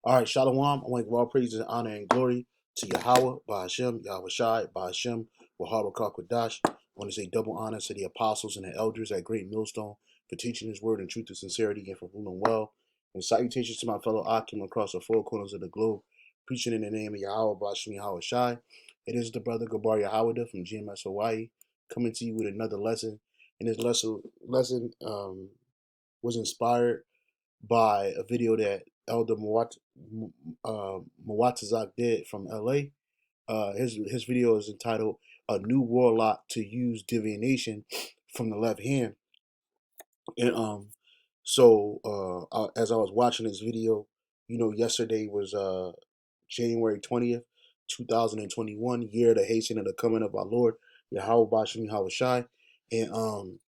All right, Shalom. I want to give all praise and honor and glory to Yahweh, Bahashem, Yahweh Shai, Bahashem, Wahaba Kakwadash. I want to say double honor to the apostles and the elders at Great Millstone for teaching his word in truth and sincerity and for ruling well. And salutations to my fellow Akim across the four corners of the globe, preaching in the name of Yahweh, Bahashem, Yahweh Shai. It is the brother Gabar YAHAWADAH from GMS Hawaii coming to you with another lesson. And this lesson was inspired by a video that Elder Mwatazak did from LA. His video is entitled "A New Warlock to Use Divination from the Left Hand." And as I was watching this video, yesterday was January 20th, 2021, year of the hastening of the coming of our Lord Yahweh Bashem Yahweh Shai, and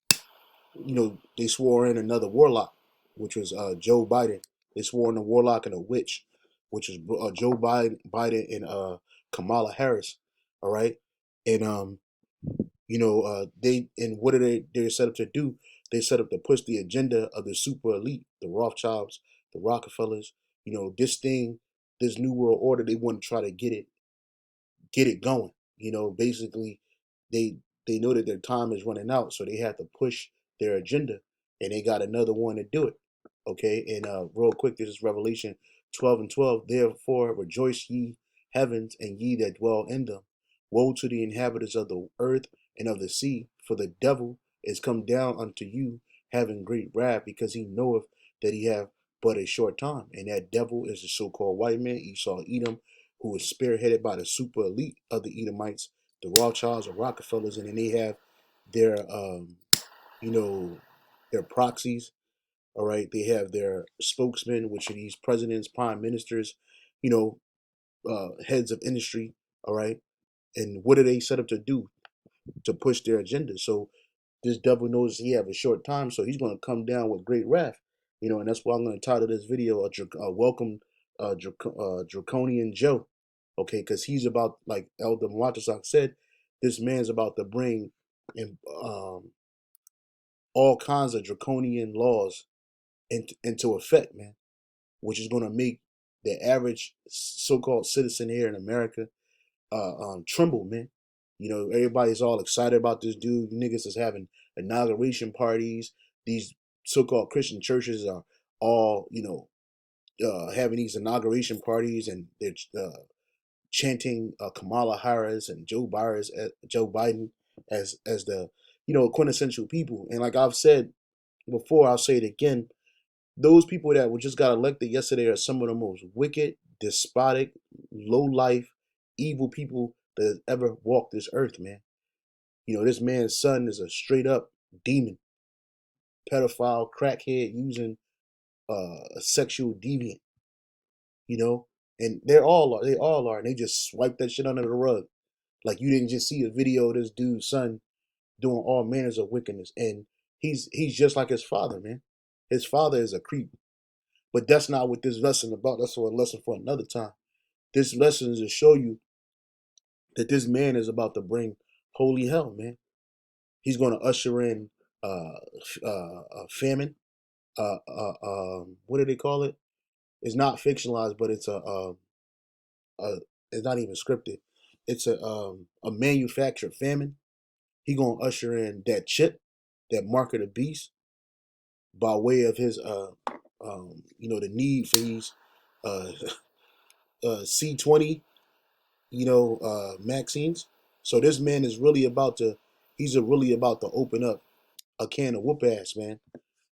they swore in another warlock, which was Joe Biden. They swore in a warlock and a witch, which was Joe Biden and Kamala Harris. All right, and what are they're set up to do? They set up to push the agenda of the super elite, the Rothschilds, the Rockefellers. This new world order. They want to try to get it going. Basically, they they know that their time is running out, so they have to push their agenda, and they got another one to do it. Okay, and real quick, this is Revelation 12:12. Therefore, rejoice ye heavens, and ye that dwell in them. Woe to the inhabitants of the earth and of the sea, for the devil is come down unto you, having great wrath, because he knoweth that he have but a short time. And that devil is the so-called white man, Esau Edom, who is spearheaded by the super elite of the Edomites, the Rothschilds or Rockefellers, and then they have their you know their proxies. All right, they have their spokesmen, which are these presidents, prime ministers, you know, heads of industry. All right, and what are they set up to do to push their agenda? So this devil knows he have a short time, so he's going to come down with great wrath. And that's why I'm going to title this video "Welcome Draconian Joe." Okay, because he's about, like Elder Mwatasak said, this man's about to bring in, all kinds of draconian laws into effect, man, which is going to make the average so-called citizen here in America tremble, man. Everybody's all excited about this dude. Niggas is having inauguration parties. These so-called Christian churches are all, having these inauguration parties, and they're chanting Kamala Harris and Joe Biden as the quintessential people. And like I've said before, I'll say it again. Those people that were just got elected yesterday are some of the most wicked, despotic, low life, evil people that has ever walked this earth, man. This man's son is a straight up demon, pedophile, crackhead, using a sexual deviant. And they all are, and they just swipe that shit under the rug. Like you didn't just see a video of this dude's son doing all manners of wickedness, and he's just like his father, man. His father is a creep. But that's not what this lesson about. That's a lesson for another time. This lesson is to show you that this man is about to bring holy hell, man. He's going to usher in a famine. What do they call it? It's not fictionalized, but it's it's not even scripted. It's a manufactured famine. He gonna usher in that chip, that mark of the beast, by way of his the need for these uh C20 Maxine's. So this man is really about to, really about to open up a can of whoop ass, man.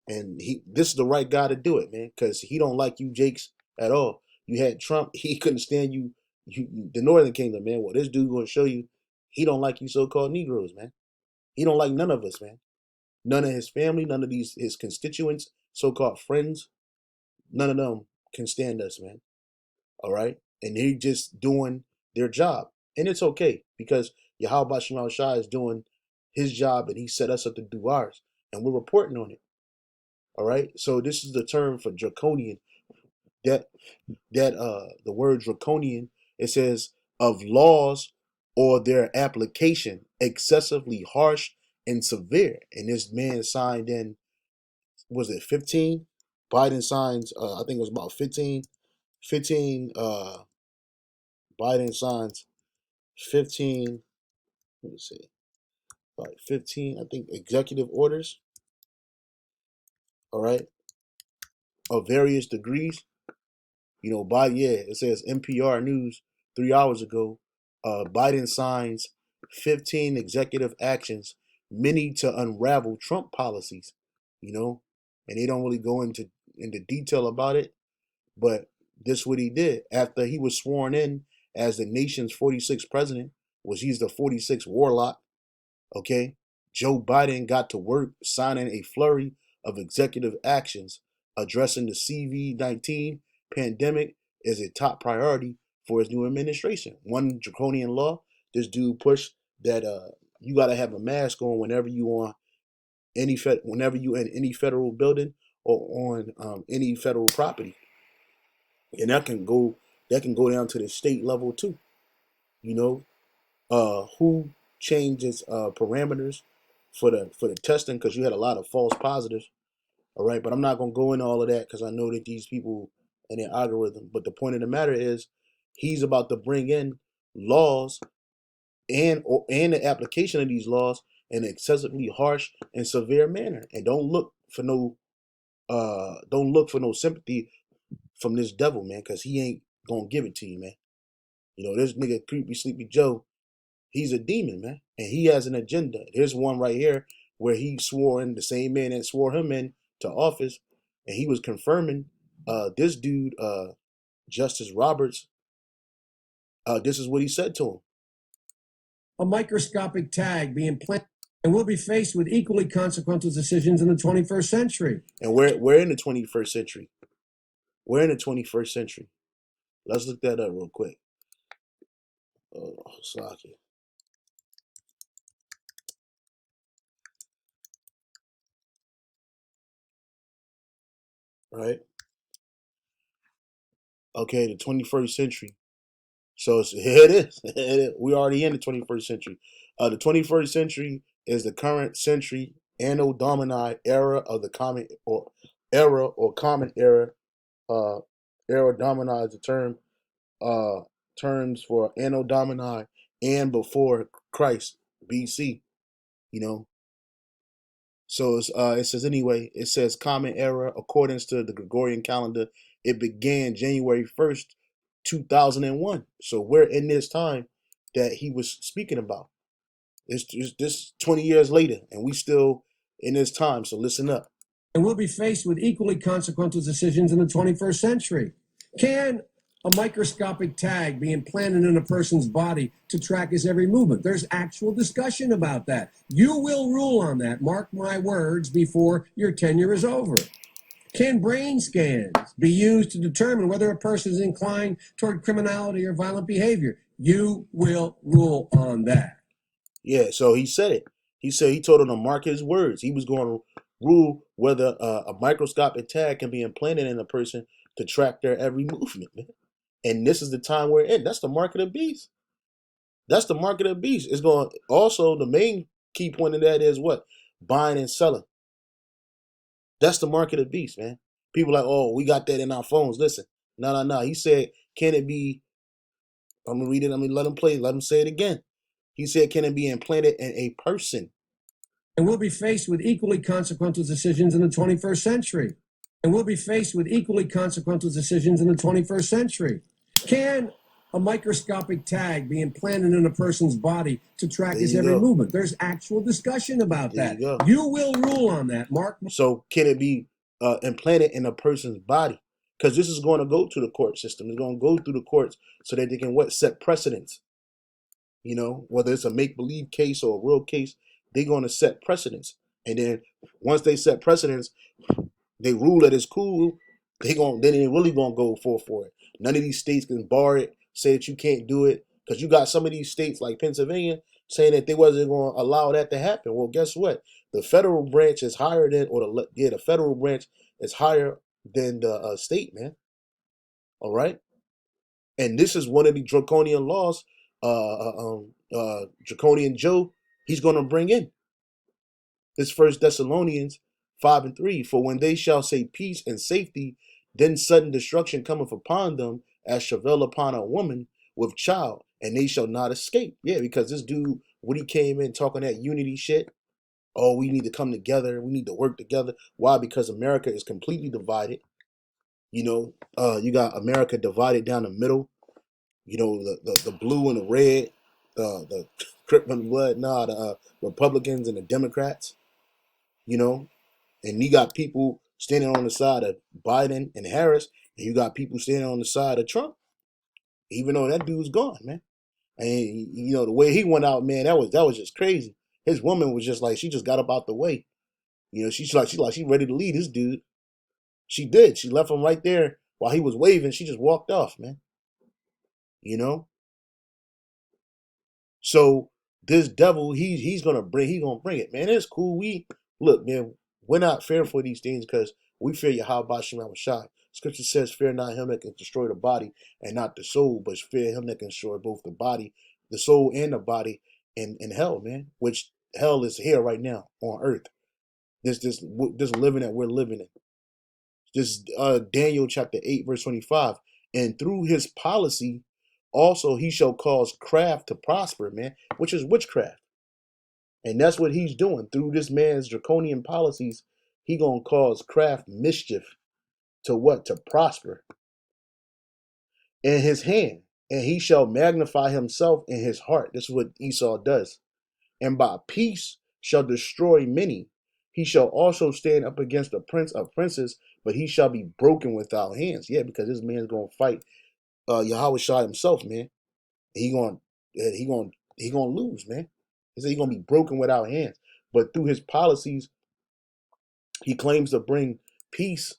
And this is the right guy to do it, man, because he don't like you Jakes at all. You had Trump, he couldn't stand the Northern Kingdom, man. Well, this dude gonna show you he don't like you so-called Negroes, man. He don't like none of us, man. None of his family, none of his constituents, so-called friends, none of them can stand us, man. All right, and they just doing their job, and it's okay because Yahweh Shemal Shah is doing his job, and he set us up to do ours, and we're reporting on it. All right, so this is the term for draconian. That the word draconian, it says of laws or their application excessively harsh and severe. And this man signed in, was it 15? Biden signs, I think it was about 15 15 Biden signs 15, let me see, like 15, I think, executive orders, all right, of various degrees. You know, it says NPR News 3 hours ago, Biden signs 15 executive actions, many to unravel Trump policies, you know, and they don't really go into detail about it, but this what he did after he was sworn in as the nation's 46th president, was he's the 46th warlock. Okay, Joe Biden got to work signing a flurry of executive actions addressing the CV-19 pandemic as a top priority for his new administration. One draconian law, this dude pushed that you got to have a mask on whenever you on whenever you in any federal building or on any federal property, and that can go down to the state level too. You know, who changes parameters for the testing, because you had a lot of false positives. All right, but I'm not gonna go into all of that because I know that these people and their algorithm. But the point of the matter is, he's about to bring in laws and the application of these laws in an excessively harsh and severe manner. And don't look for no sympathy from this devil, man, because he ain't gonna give it to you, man. You know, this nigga creepy sleepy Joe, he's a demon, man, and he has an agenda. There's one right here where he swore in, the same man that swore him in to office, and he was confirming this dude, Justice Roberts. This is what he said to him. A microscopic tag being planted, and we'll be faced with equally consequential decisions in the 21st century. And we're in the 21st century. We're in the 21st century. Let's look that up real quick. Slocky. Right? Okay, the 21st century. So here it is. We're already in the 21st century. The 21st century is the current century, Anno Domini era of the common or common era. Era Domini is the terms for Anno Domini and before Christ, BC. You know, so it says anyway. It says common era according to the Gregorian calendar. It began January 1st, 2001. So we're in this time that he was speaking about. It's this 20 years later, and we still in this time. So listen up. And we'll be faced with equally consequential decisions in the 21st century. Can a microscopic tag be implanted in a person's body to track his every movement? There's actual discussion about that. You will rule on that, mark my words, before your tenure is over. Can brain scans be used to determine whether a person is inclined toward criminality or violent behavior? You will rule on that. Yeah, so he said it. He said he told him to mark his words. He was going to rule whether a microscopic tag can be implanted in a person to track their every movement, man. And this is the time we're in. That's the mark of the beast. That's the mark of the beast. It's going also, the main key point of that is what? Buying and selling. That's the mark of the beast, man. People are like, oh, we got that in our phones. Listen, no. He said, can it be? I'm gonna read it. I'm gonna let him play. Let him say it again. He said, can it be implanted in a person? And we'll be faced with equally consequential decisions in the 21st century. And we'll be faced with equally consequential decisions in the 21st century. Can a microscopic tag be implanted in a person's body to track his every movement? There's actual discussion about that. You will rule on that, Mark. So can it be implanted in a person's body? Because this is going to go to the court system. It's going to go through the courts so that they can set precedents. You know, whether it's a make-believe case or a real case, they're going to set precedents. And then once they set precedents, they rule that it's cool, then they really gonna go for it. None of these states can bar it, say that you can't do it, because you got some of these states like Pennsylvania saying that they wasn't going to allow that to happen. Well, guess what? The federal branch is higher than, the federal branch is higher than the state, man. All right, and this is one of the draconian laws. Draconian Joe, he's gonna bring in. This 1 Thessalonians 5:3. For when they shall say peace and safety, Then sudden destruction cometh upon them as travail upon a woman with child, and they shall not escape. Yeah, because this dude, when he came in talking that unity shit, oh, we need to come together, we need to work together. Why? Because America is completely divided. You know, you got America divided down the middle. You know, the blue and the red, the Crip and blood, nah, the Republicans and the Democrats. You know, and you got people standing on the side of Biden and Harris, and you got people standing on the side of Trump. Even though that dude's gone, man. And you know the way he went out, man, that was just crazy. His woman was just like she just got up out the way. You know, she's ready to lead this dude. She did. She left him right there while he was waving. She just walked off, man. You know. So this devil, he's gonna bring it, man. It's cool. We look, man. We're not fearing for these things because we fear Yahawah Shah. Scripture says, "Fear not him that can destroy the body and not the soul, but fear him that can destroy both the body, the soul, and the body in hell, man." Which hell is here right now on earth. This living that we're living in. This Daniel chapter 8 verse 25. And through his policy, also he shall cause craft to prosper, man, which is witchcraft. And that's what he's doing through this man's draconian policies. He gonna cause craft mischief to what? To prosper in his hand. And he shall magnify himself in his heart. This is what Esau does. And by peace shall destroy many. He shall also stand up against the prince of princes, but he shall be broken without hands. Yeah, because this man's gonna fight Yahweh Shah himself, man. He gonna he gonna lose, man. He said he's gonna be broken without hands. But through his policies, he claims to bring peace,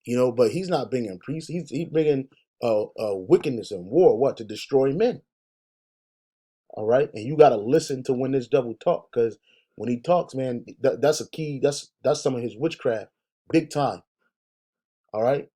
you know. But he's not bringing peace. He's bringing wickedness and war. What? To destroy men. All right, and you got to listen to when this devil talk, because when he talks, man, that's a key. That's some of his witchcraft, big time. All right.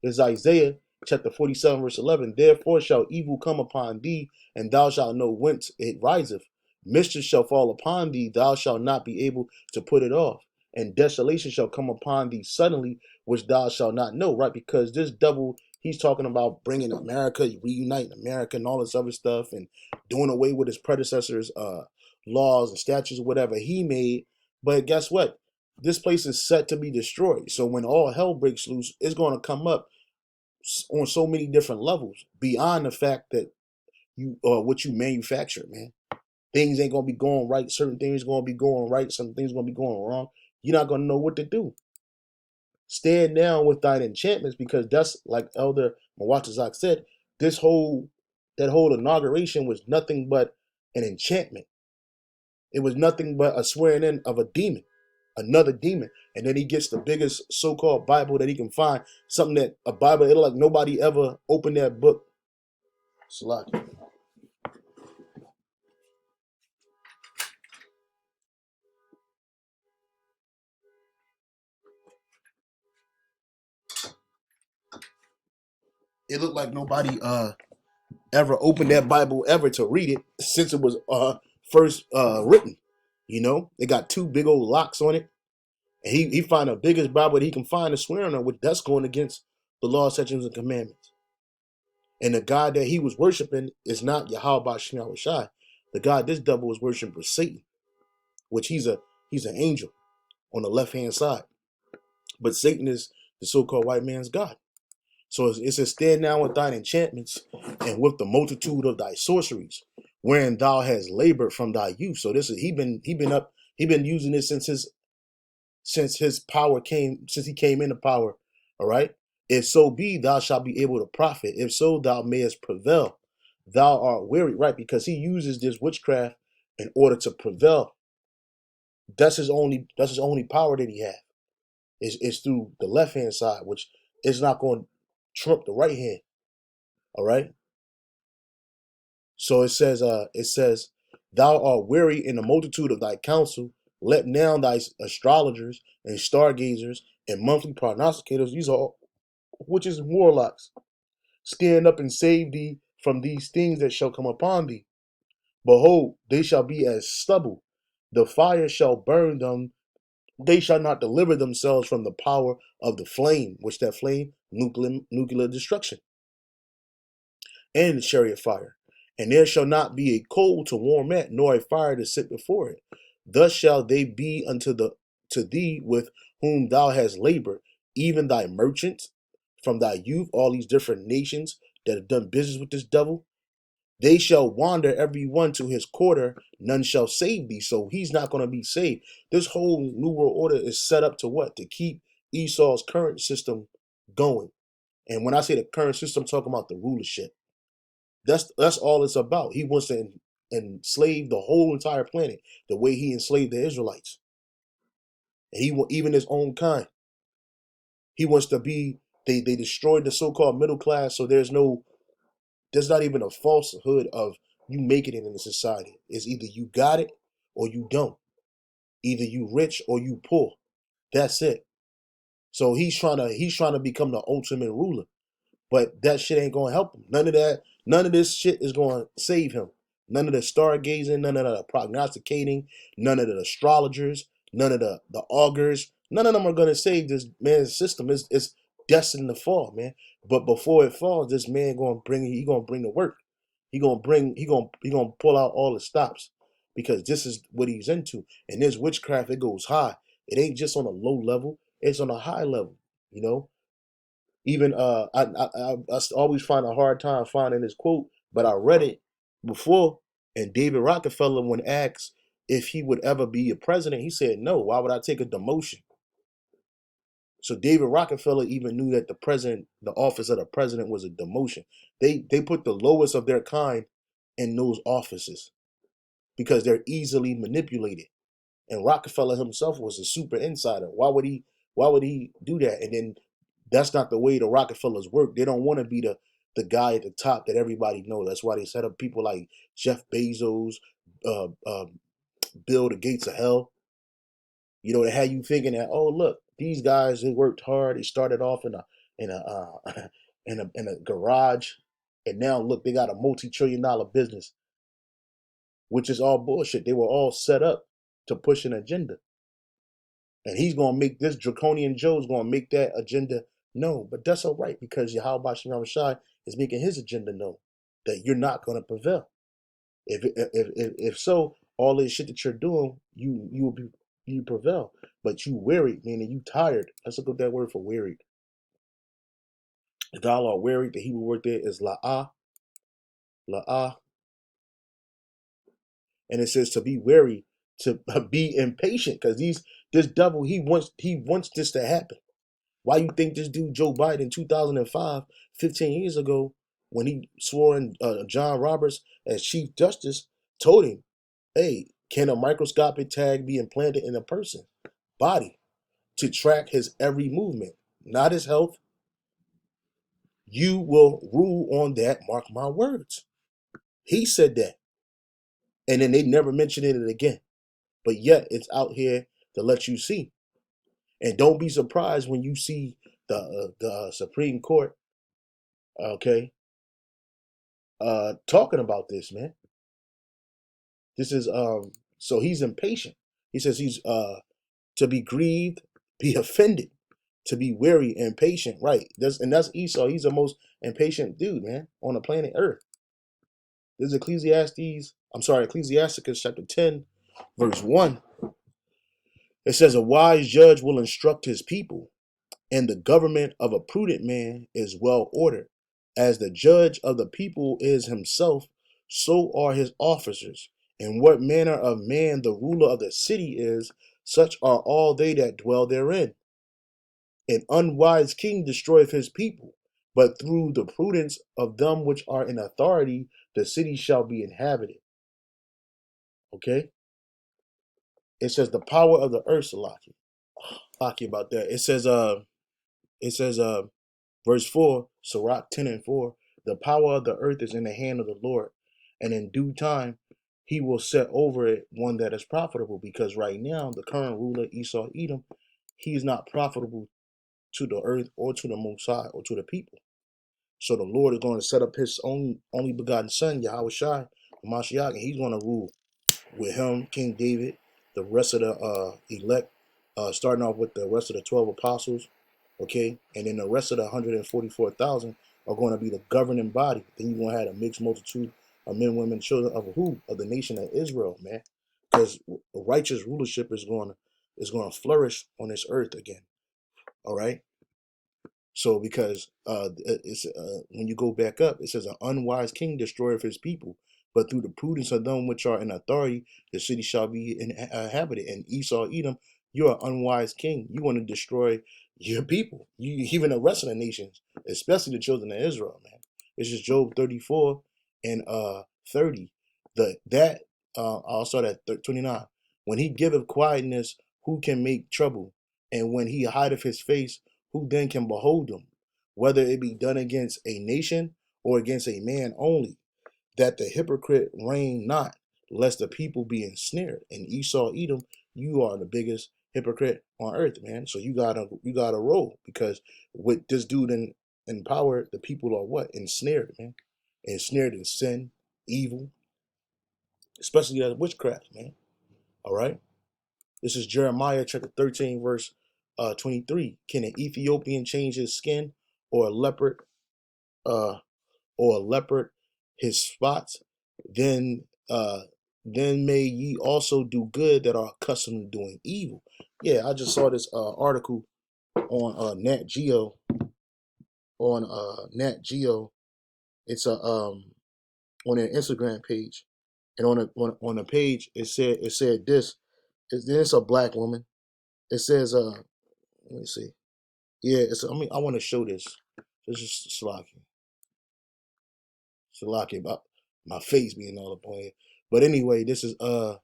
Is Isaiah chapter 47, verse 11. Therefore shall evil come upon thee, and thou shalt know whence it riseth. Mischief shall fall upon thee, thou shalt not be able to put it off. And desolation shall come upon thee suddenly, which thou shalt not know, right? Because this devil, he's talking about bringing America, reuniting America and all this other stuff, and doing away with his predecessors' laws and statutes, whatever he made. But guess what? This place is set to be destroyed. So when all hell breaks loose, it's going to come up on so many different levels beyond the fact that you what you manufacture, man. Things ain't gonna be going right. Certain things gonna be going right. Some things gonna be going wrong. You're not gonna know what to do. Stand down with thine enchantments, because that's like Elder Mawatazak said. That whole inauguration was nothing but an enchantment. It was nothing but a swearing in of a demon, another demon. And then he gets the biggest so-called Bible that he can find, something that a Bible, it'll like nobody ever opened that book. Salaki. It looked like nobody ever opened that Bible ever to read it since it was first written. You know, it got two big old locks on it. And he find the biggest Bible that he can find to swear on, which that's going against the law, statutes, and commandments. And the God that he was worshiping is not Yahawah Shah. The God this devil was worshiping was Satan, which he's an angel on the left hand side. But Satan is the so-called white man's God. So it says, stand now with thine enchantments and with the multitude of thy sorceries, wherein thou hast labored from thy youth. So this is he been using this since he came into power. All right. If so be thou shalt be able to profit. If so thou mayest prevail. Thou art weary, right? Because he uses this witchcraft in order to prevail. That's his only power that he has. Is through the left hand side, which is not going to trump the right hand. All right. So it says, thou art weary in the multitude of thy counsel. Let now thy astrologers and stargazers and monthly prognosticators, these are witches and warlocks, stand up and save thee from these things that shall come upon thee. Behold, they shall be as stubble. The fire shall burn them They shall not deliver themselves from the power of the flame, which that flame, nuclear destruction, and chariot fire. And there shall not be a coal to warm at, nor a fire to sit before it. Thus shall they be to thee with whom thou hast labored, even thy merchants from thy youth, all these different nations that have done business with this devil. They shall wander every one to his quarter, none shall save thee. So he's not going to be saved. This whole New World Order is set up to what? To keep Esau's current system going. And when I say the current system, I'm talking about the rulership. That's all it's about. He wants to enslave the whole entire planet the way he enslaved the Israelites. And he will even his own kind. He wants to be, they destroyed the so-called middle class, so there's not even a falsehood of you making it in the society. It's either you got it or you don't. Either you rich or you poor. That's it. So he's trying to become the ultimate ruler. But that shit ain't gonna help him. None of this shit is gonna save him. None of the stargazing, none of the prognosticating, none of the astrologers, none of the augurs, none of them are gonna save this man's system. It's destined to fall, man. But before it falls, this man gonna bring the work. He gonna pull out all the stops because this is what he's into. And this witchcraft, it goes high. It ain't just on a low level, it's on a high level, you know. Even I always find a hard time finding this quote, but I read it before. And David Rockefeller, when asked if he would ever be a president, he said no. Why would I take a demotion? So David Rockefeller even knew that the office of the president was a demotion. They put the lowest of their kind in those offices because they're easily manipulated. And Rockefeller himself was a super insider. Why would he do that? And then that's not the way the Rockefellers work. They don't want to be the guy at the top that everybody knows. That's why they set up people like Jeff Bezos, uh, uh, Bill the Gates of Hell. You know, they had you thinking that, oh look, these guys, they worked hard. They started off in a in a garage, and now look, they got a multi-trillion-dollar business, which is all bullshit. They were all set up to push an agenda. And he's going to make this Draconian Joe's going to make that agenda known. But that's all right because YAHAWADAH is making his agenda known that you're not going to prevail. If so, all this shit that you're doing, you prevail. But you wearied, meaning you tired. Let's look up that word for wearied. The dialogue wearied, the Hebrew word there is la'ah, la'ah, and it says to be weary, to be impatient, because this devil he wants this to happen. Why you think this dude Joe Biden in 2005, 15 years ago, when he swore in John Roberts as Chief Justice, told him, hey, can a microscopic tag be implanted in a person's body to track his every movement, not his health? You will rule on that, mark my words. He said that. And then they never mentioned it again. But yet it's out here to let you see. And don't be surprised when you see the Supreme Court, okay, talking about this, man. This is so he's impatient. He says he's to be grieved, be offended, to be weary and patient, right? That's Esau. He's the most impatient dude, man, on the planet Earth. This is Ecclesiasticus chapter 10, verse 1. It says, a wise judge will instruct his people, and the government of a prudent man is well ordered. As the judge of the people is himself, so are his officers. And what manner of man the ruler of the city is, such are all they that dwell therein. An unwise king destroyeth his people, but through the prudence of them which are in authority, the city shall be inhabited. Okay? It says the power of the earth, Salaki. Salaki about that. It says, verse 4, Sirach 10 and 4, the power of the earth is in the hand of the Lord, and in due time he will set over it one that is profitable, because right now the current ruler, Esau Edom, he's not profitable to the earth or to the Most High or to the people. So the Lord is going to set up his own only begotten son, Yahawashi, Mashiach, and he's going to rule with him, King David, the rest of the elect, starting off with the rest of the 12 apostles, okay, and then the rest of the 144,000 are going to be the governing body. Then you're going to have a mixed multitude of men, women, children of who? Of the nation of Israel, man, because righteous rulership is going to flourish on this earth again. All right. So because it's when you go back up, it says an unwise king destroyeth his people, but through the prudence of them which are in authority, the city shall be inhabited. And Esau, Edom, you're an unwise king. You want to destroy your people, you even the rest of the nations, especially the children of Israel, man. This is Job 34 and 30. I'll start at 29. When he giveth quietness, who can make trouble? And when he hideth his face, who then can behold him? Whether it be done against a nation or against a man only, that the hypocrite reign not, lest the people be ensnared. And Esau, Edom, you are the biggest hypocrite on earth, man. So you gotta roll, because with this dude in power, the people are what? Ensnared, man. Ensnared in sin, evil, especially that witchcraft, man. All right. This is Jeremiah chapter 13, verse 23. Can an Ethiopian change his skin, or a leopard uh, his spots? Then then may ye also do good that are accustomed to doing evil. Yeah, I just saw this article on Nat Geo. Nat Geo. It's a on their Instagram page, and on the page it said this. It's a black woman. It says let me see. Yeah, I want to show this. This is Slocky about my face being all up on it. But anyway, this is a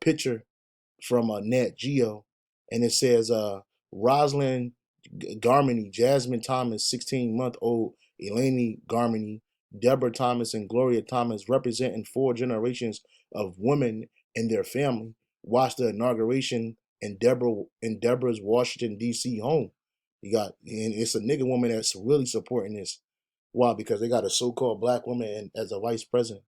picture from Nat Geo, and it says Rosalind Garmany, Jasmine Thomas, 16-month-old Eleni Garmany, Deborah Thomas, and Gloria Thomas, representing 4 generations of women in their family, watched the inauguration in Deborah's Washington D.C. home. And it's a nigga woman that's really supporting this. Why? Because they got a so-called black woman as a vice president.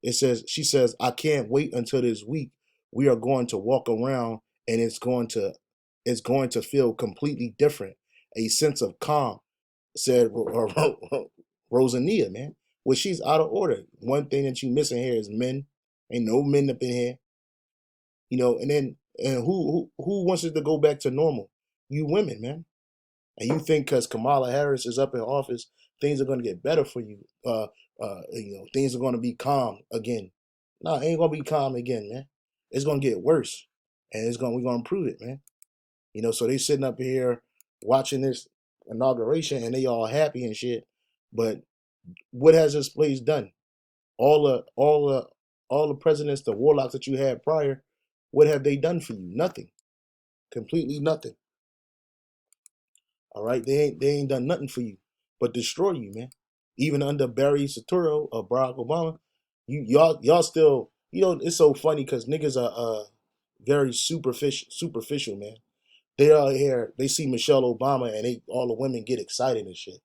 She says, I can't wait until this week. We are going to walk around, and it's going to feel completely different. A sense of calm, said Rosania, man. Well, she's out of order. One thing that you missing here is men. Ain't no men up in here. And who wants it to go back to normal? You women, man. And you think because Kamala Harris is up in office, things are going to get better for you. Things are going to be calm again. No, it ain't going to be calm again, man. It's going to get worse, and we're going to prove it, man. So they sitting up here watching this inauguration, and they all happy and shit. But what has this place done? All the presidents, the warlocks that you had prior, what have they done for you? Nothing. Completely nothing. All right, they ain't done nothing for you, but destroy you, man. Even under Barry Soetoro or Barack Obama, y'all still, it's so funny because niggas are very superficial, man. They are here, they see Michelle Obama and all the women get excited and shit.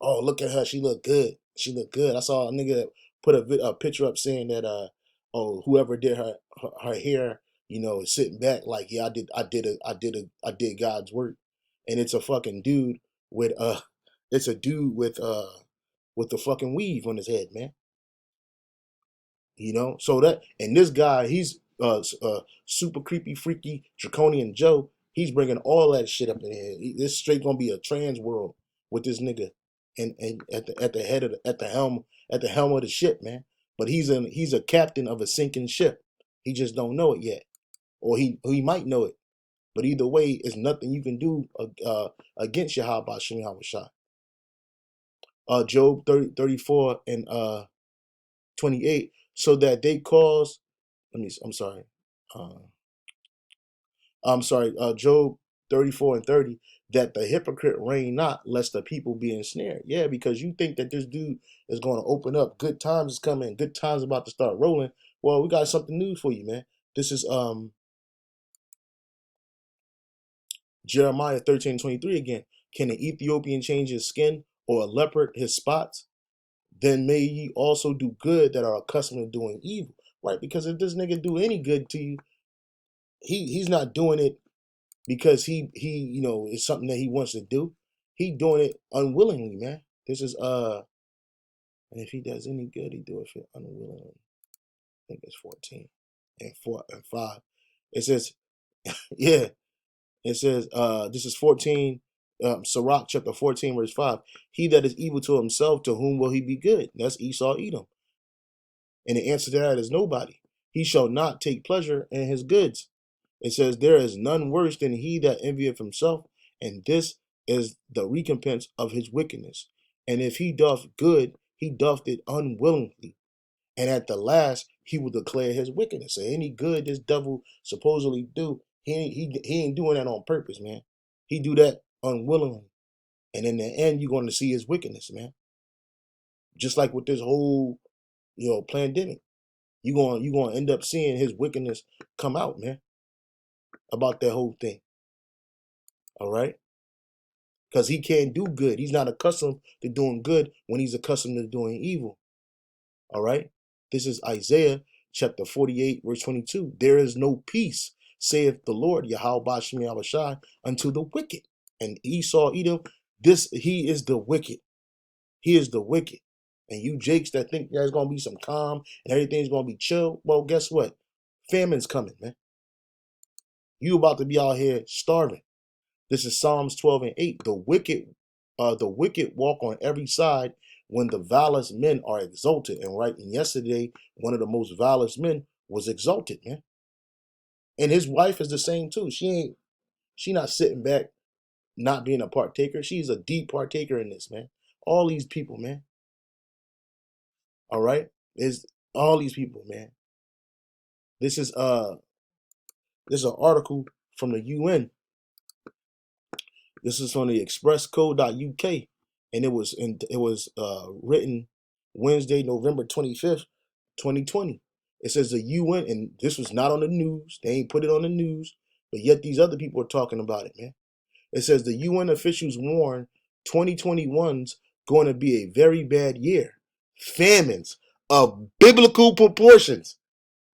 Oh, look at her, she look good. She look good. I saw a nigga put a picture up saying that whoever did her hair, is sitting back like, yeah, I did God's work. And it's a fucking dude with it's a dude with the fucking weave on his head, man. So that, and this guy, he's super creepy, freaky, Draconian Joe. He's bringing all that shit up in here. This straight gonna be a trans world with this nigga, and at the head of at the helm of the ship, man. But he's a captain of a sinking ship. He just don't know it yet, or he might know it. But either way, it's nothing you can do against Yahawah Shah. Job 34 and 28, so that they cause. I'm sorry. Job 34 and 30, that the hypocrite reign not, lest the people be ensnared. Yeah, because you think that this dude is going to open up. Good times is coming. Good times about to start rolling. Well, we got something new for you, man. This is Jeremiah 13:23 again. Can an Ethiopian change his skin, or a leopard his spots? Then may ye also do good that are accustomed to doing evil. Right, because if this nigga do any good to you, he's not doing it because he you know it's something that he wants to do. He doing it unwillingly, man. This is and if he does any good, he do it for unwillingly. I think it's 14 and 4 and 5. It says, yeah, it says this is 14 Sirach chapter 14 verse 5. He that is evil to himself, to whom will he be good? That's Esau Edom. And the answer to that is nobody. He shall not take pleasure in his goods. It says, there is none worse than he that envieth himself, and this is the recompense of his wickedness. And if he doth good, he doth it unwillingly. And at the last, he will declare his wickedness. So any good this devil supposedly do, he ain't doing that on purpose, man. He do that unwillingly. And in the end, you're going to see his wickedness, man. Just like with this whole, pandemic. You're going to end up seeing his wickedness come out, man, about that whole thing. All right? Because he can't do good. He's not accustomed to doing good when he's accustomed to doing evil. All right? This is Isaiah chapter 48, verse 22. There is no peace, saith the Lord, YAHAWADAH, unto the wicked. And Esau, Edom, he is the wicked. He is the wicked. And you jakes that think there's going to be some calm and everything's going to be chill, well, guess what? Famine's coming, man. You about to be out here starving. This is Psalms 12 and 8. The wicked walk on every side when the vilest men are exalted. And yesterday, one of the most vilest men was exalted, man. And his wife is the same too. She not sitting back, not being a partaker. She's a deep partaker in this, man. All these people, man. All right? Is all these people, man. This is an article from the UN. This is from the expresscode.uk, and it was written Wednesday, November 25th, 2020. It says the UN, and this was not on the news. They ain't put it on the news, but yet these other people are talking about it, man. It says the UN officials warn 2021's going to be a very bad year. Famines of biblical proportions.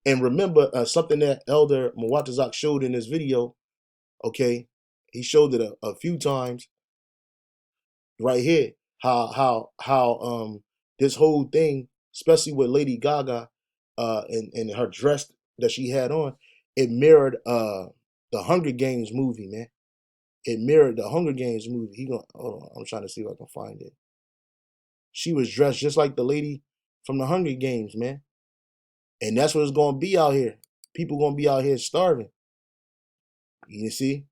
And remember something that Elder Mwatazak showed in this video, okay? He showed it a few times right here. How this whole thing, especially with Lady Gaga and her dress that she had on, it mirrored the Hunger Games movie, man. It mirrored the Hunger Games movie. Hold on, I'm trying to see if I can find it. She was dressed just like the lady from the Hunger Games, man. And that's what it's gonna be out here. People gonna be out here starving. You see?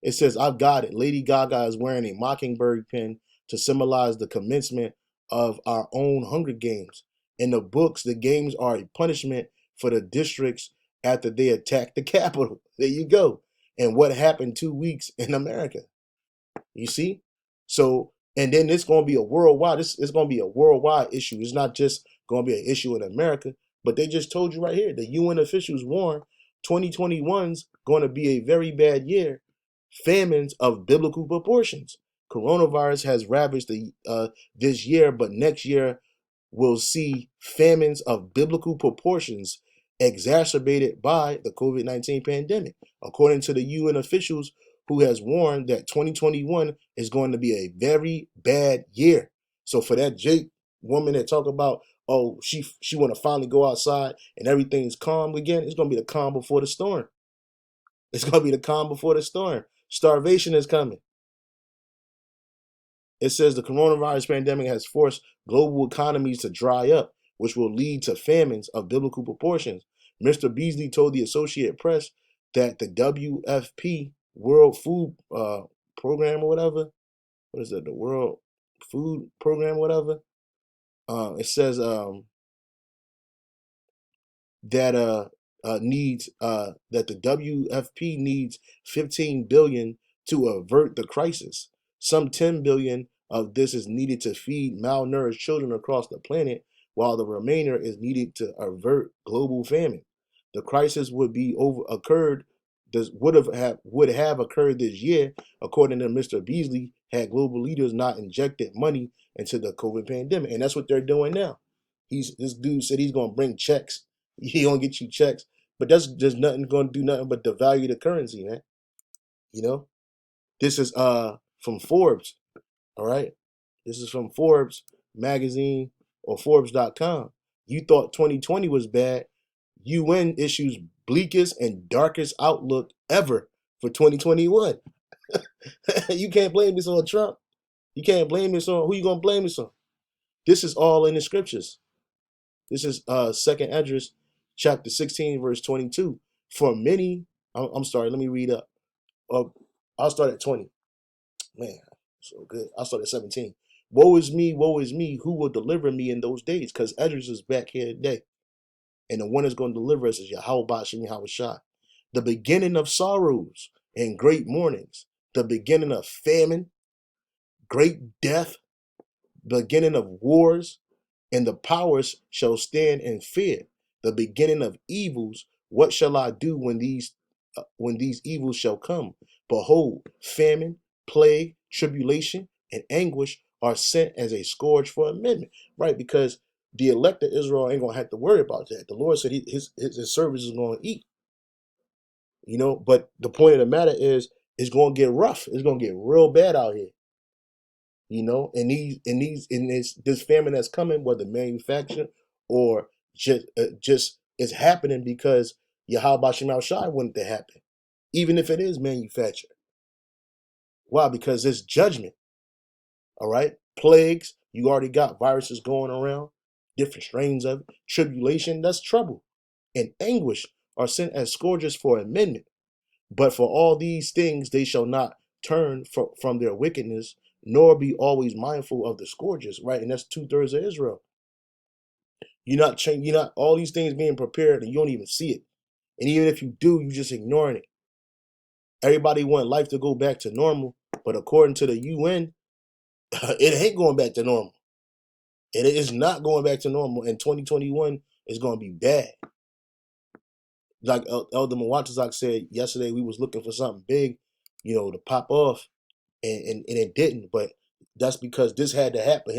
It says, I've got it. Lady Gaga is wearing a mockingbird pin to symbolize the commencement of our own Hunger Games. In the books, the games are a punishment for the districts after they attacked the Capitol. There you go. And what happened 2 weeks in America. You see? So, and then it's going to be a worldwide, it's going to be a worldwide issue. It's not just going to be an issue in America, but they just told you right here, the UN officials warn 2021's going to be a very bad year. Famines of biblical proportions. Coronavirus has ravaged this year, but next year will see famines of biblical proportions exacerbated by the COVID-19 pandemic. According to the UN officials, who has warned that 2021 is going to be a very bad year. So for that Jake woman that talk about, oh, she want to finally go outside and everything's calm again, it's going to be the calm before the storm. It's going to be the calm before the storm. Starvation is coming. It says the coronavirus pandemic has forced global economies to dry up, which will lead to famines of biblical proportions. Mr. Beasley told the Associated Press that the WFP, World Food Program or whatever, what is it, the World Food Program or whatever, it says that that the WFP needs 15 billion to avert the crisis. Some 10 billion of this is needed to feed malnourished children across the planet, while the remainder is needed to avert global famine. The crisis would have occurred this year, according to Mr. Beasley, had global leaders not injected money into the COVID pandemic. And that's what they're doing now. This dude said he's gonna bring checks He gonna get you checks, but that's just nothing gonna do nothing but devalue the currency, man. You know, this is from Forbes. All right, this is from Forbes magazine or Forbes.com. You thought 2020 was bad. UN issues bleakest and darkest outlook ever for 2021. You can't blame this on Trump. You can't blame this on who you gonna blame this on. This is all in the scriptures. This is Second Esdras, chapter 16, verse 22. For many, I'm sorry, let me read up. I'll start at 20. Man, so good. I'll start at 17. Woe is me, who will deliver me in those days? Because Esdras is back here today. And the one that's going to deliver us is YAHAWADAH. The beginning of sorrows and great mournings, the beginning of famine, great death, beginning of wars, and the powers shall stand in fear. The beginning of evils. What shall I do when these evils shall come? Behold, famine, plague, tribulation, and anguish are sent as a scourge for amendment. Right, because the elect of Israel ain't gonna have to worry about that. The Lord said his servants is gonna eat. You know, but the point of the matter is, it's gonna get rough. It's gonna get real bad out here. You know, and this famine that's coming, whether manufactured or just is happening because Yahweh Shai wanted to happen, even if it is manufactured. Why? Because it's judgment. All right, plagues. You already got viruses going around, different strains of it. Tribulation, that's trouble, and anguish are sent as scourges for amendment. But for all these things they shall not turn from their wickedness, nor be always mindful of the scourges, right? And that's 2/3 of Israel. You're not all these things being prepared and you don't even see it. And even if you do, you just ignoring it. Everybody want life to go back to normal, but according to the UN, it ain't going back to normal. It is not going back to normal, and 2021 is going to be bad. Like Elder Mwatazak said yesterday, we was looking for something big, to pop off, and it didn't. But that's because this had to happen.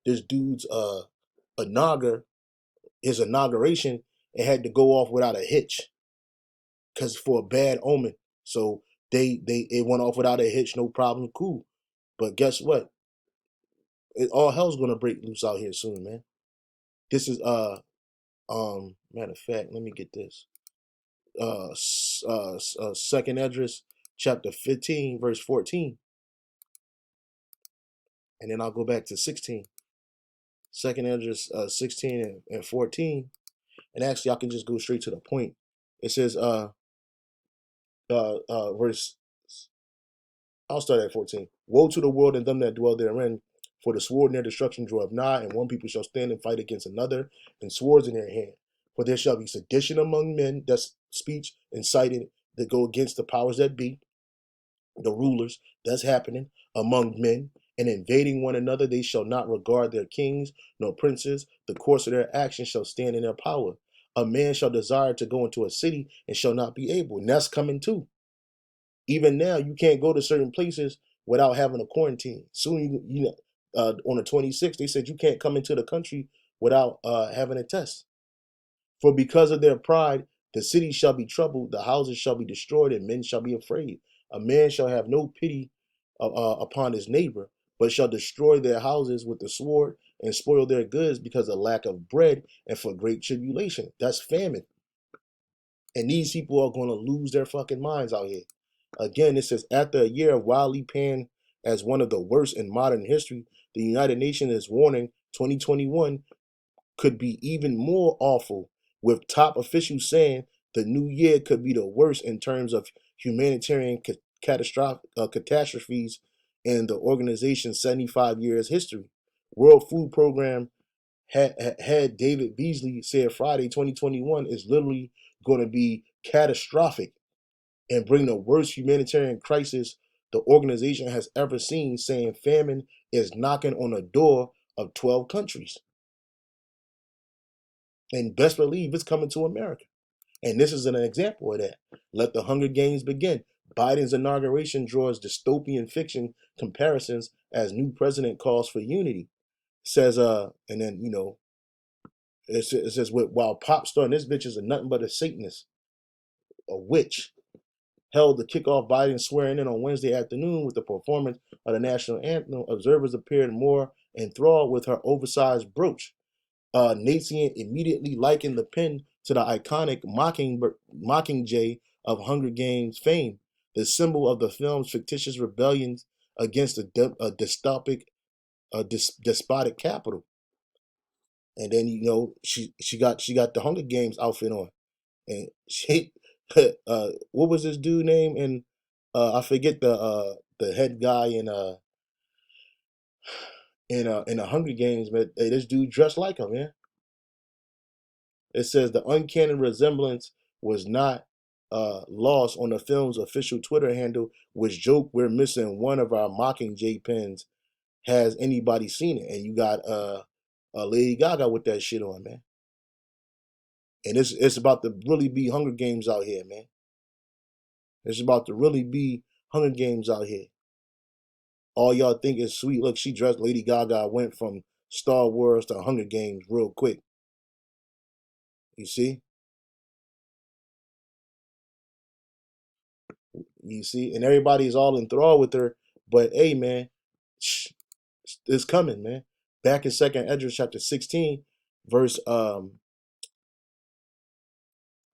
This dude's his inauguration, it had to go off without a hitch, because for a bad omen. So it went off without a hitch, no problem, cool. But guess what? All hell's gonna break loose out here soon, man. This is matter of fact, let me get this. Second Esdras, chapter 15, verse 14, and then I'll go back to 16. Second Esdras 16 and 14, and actually I can just go straight to the point. It says verse. I'll start at 14. Woe to the world and them that dwell therein, for the sword and their destruction draweth nigh, and one people shall stand and fight against another, and swords in their hand. For there shall be sedition among men, that's speech inciting that go against the powers that be, the rulers, that's happening among men, and invading one another. They shall not regard their kings nor princes. The course of their action shall stand in their power. A man shall desire to go into a city and shall not be able, and that's coming too. Even now, you can't go to certain places without having a quarantine. Soon, on the 26th, they said you can't come into the country without having a test. For because of their pride, the city shall be troubled, the houses shall be destroyed, and men shall be afraid. A man shall have no pity upon his neighbor, but shall destroy their houses with the sword and spoil their goods because of lack of bread and for great tribulation. That's famine. And these people are going to lose their fucking minds out here. Again, it says, after a year of wildly panned as one of the worst in modern history, the United Nations is warning 2021 could be even more awful, with top officials saying the new year could be the worst in terms of humanitarian catastrophes in the organization's 75 years history. World Food Program head David Beasley said Friday 2021 is literally going to be catastrophic and bring the worst humanitarian crisis the organization has ever seen, saying famine is knocking on the door of 12 countries. And best believe it's coming to America. And this is an example of that. Let the Hunger Games begin. Biden's inauguration draws dystopian fiction comparisons as new president calls for unity. Says, and then, It says, while pop star, and this bitch is nothing but a Satanist, a witch, held the kickoff Biden swearing in on Wednesday afternoon with the performance of the national anthem. Observers appeared more enthralled with her oversized brooch. Natian immediately likened the pin to the iconic Mockingjay of Hunger Games fame, the symbol of the film's fictitious rebellions against a despotic capital. And then she got the Hunger Games outfit on, and she what was this dude name? And I forget the head guy in the Hunger Games, but hey, this dude dressed like him, man. It says the uncanny resemblance was not lost on the film's official Twitter handle, which joked, "We're missing one of our Mockingjay pins. Has anybody seen it?" And you got Lady Gaga with that shit on, man. And it's about to really be Hunger Games out here, man. It's about to really be Hunger Games out here. All y'all think is sweet. Look, she dressed. Lady Gaga went from Star Wars to Hunger Games real quick. You see? You see? And everybody's all enthralled with her. But hey, man, it's coming, man. Back in 2nd Ezra chapter 16, verse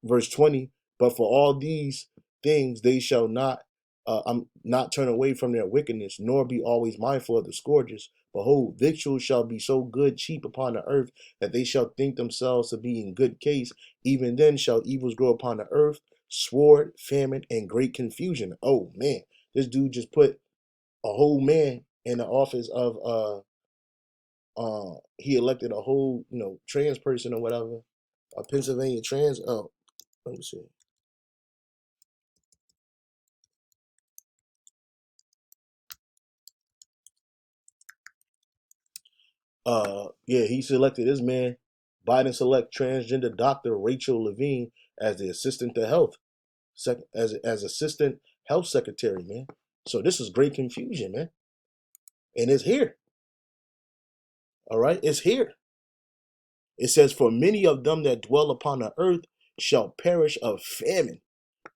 20. But for all these things they shall not turn away from their wickedness, nor be always mindful of the scourges. Behold, victuals shall be so good cheap upon the earth, that they shall think themselves to be in good case. Even then shall evils grow upon the earth, sword, famine, and great confusion. Oh man, this dude just put a whole man in the office of he elected a whole trans person or whatever, a Pennsylvania trans. Oh, let me see. Yeah, he selected this man. Biden select transgender doctor Rachel Levine as the assistant to health, as assistant health secretary, man. So this is great confusion, man, and it's here. All right, it's here. It says, "For many of them that dwell upon the earth shall perish of famine,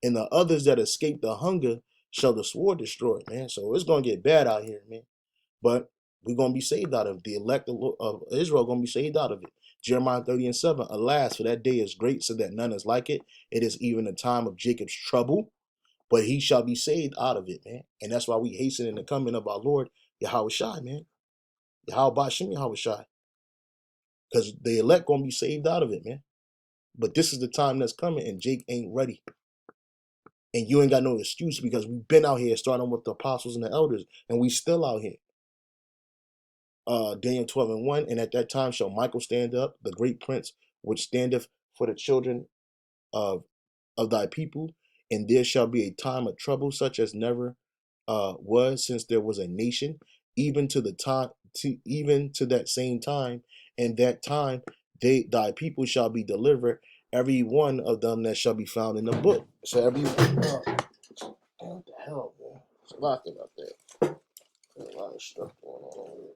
and the others that escape the hunger shall the sword destroy." Man, so it's gonna get bad out here, man. But we're going to be saved out of it. The elect of Israel are going to be saved out of it. Jeremiah 30:7. Alas, for that day is great, so that none is like it. It is even the time of Jacob's trouble, but he shall be saved out of it, man. And that's why we hasten in the coming of our Lord, Yahawadah, man. Yahawadah, because the elect going to be saved out of it, man. But this is the time that's coming, and Jake ain't ready. And you ain't got no excuse, because we've been out here starting with the apostles and the elders, and we still out here. Daniel 12:1, and at that time shall Michael stand up, the great prince, which standeth for the children of thy people, and there shall be a time of trouble such as never was since there was a nation, even to the time, even to that same time, and that time thy people shall be delivered, every one of them that shall be found in the book. So what the hell, man? It's a lot about that. There's a lot of stuff going on over here.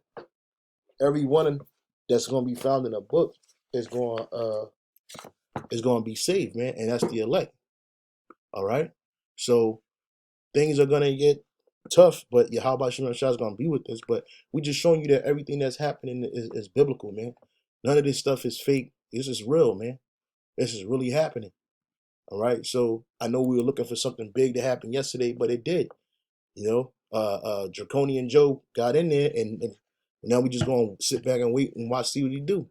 Every one that's going to be found in a book is going to be saved, man, and that's the elect. All right, so things are going to get tough, but Yahweh Shema Shah is going to be with us. But we just showing you that everything that's happening is biblical, man. None of this stuff is fake. This is real, man. This is really happening. All right, so I know we were looking for something big to happen yesterday, but it did. Draconian Joe got in there, and now we just gonna sit back and wait and see what he do.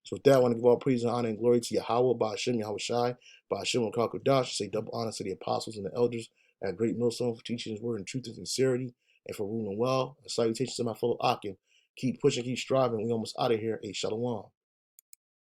So with that, I want to give all praise and honor and glory to Yahweh, Ba'ashem, Yahweh Shai, Ba'ashem, Kakadash, say double honor to the apostles and the elders at Great Millstone for teaching his word in truth and sincerity, and for ruling well. And salutations to my fellow Akim. Keep pushing, keep striving. We almost out of here. A Shalom.